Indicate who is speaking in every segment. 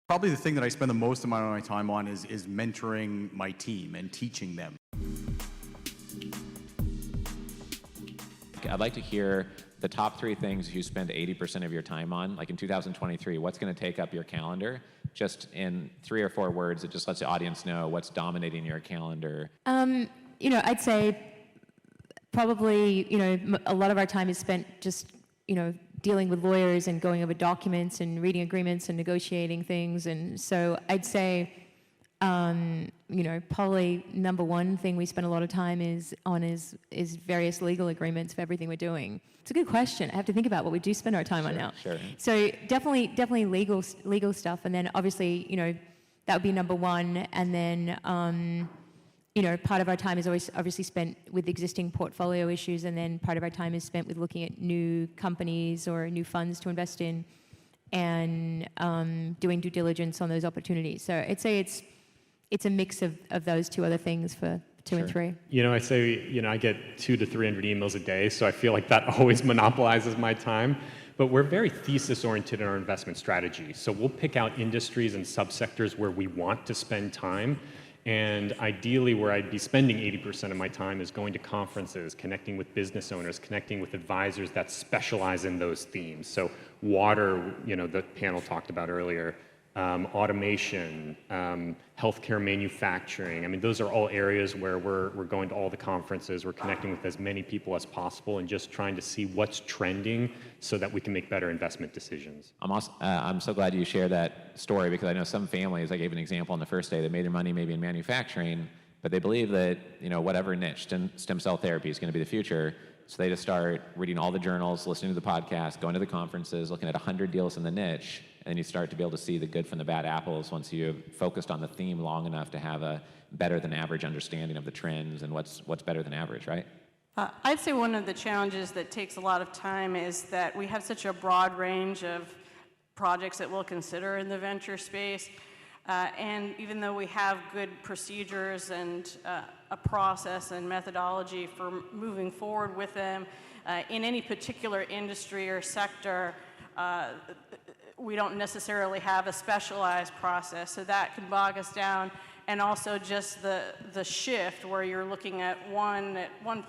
Speaker 1: Probably the thing that I spend the most amount of my time on is mentoring my team and teaching them.
Speaker 2: I'd like to hear the top 3 things you spend 80% of your time on. Like in 2023, what's going to take up your calendar? Just in 3 or 4 words, it just lets the audience know what's dominating your calendar.
Speaker 3: I'd say probably, a lot of our time is spent just, dealing with lawyers and going over documents and reading agreements and negotiating things. And so I'd say, probably number one thing we spend a lot of time is various legal agreements for everything we're doing. It's a good question. I have to think about what we do spend our time on now.
Speaker 2: Sure.
Speaker 3: So definitely legal stuff, and then obviously, that would be number one. And then, part of our time is always obviously spent with existing portfolio issues, and then part of our time is spent with looking at new companies or new funds to invest in, and doing due diligence on those opportunities. So I'd say it's a mix of those 2 other things for 2 and 3.
Speaker 4: I say, I get 200 to 300 emails a day, so I feel like that always monopolizes my time. But we're very thesis-oriented in our investment strategy. So we'll pick out industries and subsectors where we want to spend time. And ideally, where I'd be spending 80% of my time is going to conferences, connecting with business owners, connecting with advisors that specialize in those themes. So water, the panel talked about earlier, automation, healthcare manufacturing. I mean, those are all areas where we're going to all the conferences, we're connecting with as many people as possible and just trying to see what's trending so that we can make better investment decisions.
Speaker 2: I'm so glad you shared that story, because I know some families, I gave an example on the first day, they made their money maybe in manufacturing, but they believe that, whatever niche, stem cell therapy is going to be the future. So they just start reading all the journals, listening to the podcast, going to the conferences, looking at 100 deals in the niche, and you start to be able to see the good from the bad apples once you've focused on the theme long enough to have a better than average understanding of the trends and what's better than average, right?
Speaker 5: I'd say one of the challenges that takes a lot of time is that we have such a broad range of projects that we'll consider in the venture space. And even though we have good procedures and a process and methodology for moving forward with them, in any particular industry or sector, we don't necessarily have a specialized process, so that can bog us down. And also just the shift where you're looking at one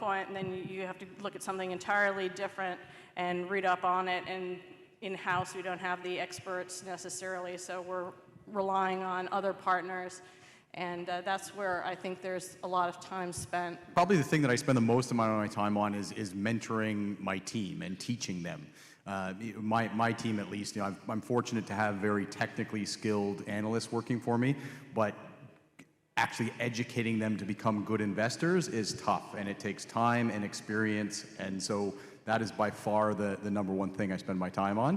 Speaker 5: point, and then you have to look at something entirely different and read up on it. And in-house, we don't have the experts necessarily, so we're relying on other partners. And that's where I think there's a lot of time spent.
Speaker 1: Probably the thing that I spend the most amount of my time on is mentoring my team and teaching them. My team, at least, I'm fortunate to have very technically skilled analysts working for me, but actually educating them to become good investors is tough, and it takes time and experience, and so that is by far the number one thing I spend my time on,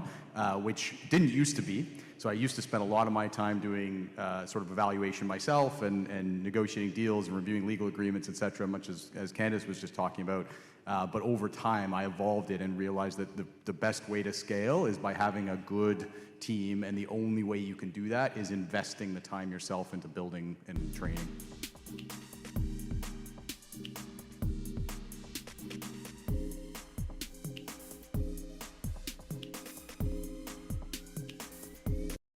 Speaker 1: which didn't used to be. So I used to spend a lot of my time doing sort of evaluation myself and negotiating deals and reviewing legal agreements, et cetera, much as Candace was just talking about. But over time, I evolved it and realized that the best way to scale is by having a good team, and the only way you can do that is investing the time yourself into building and training.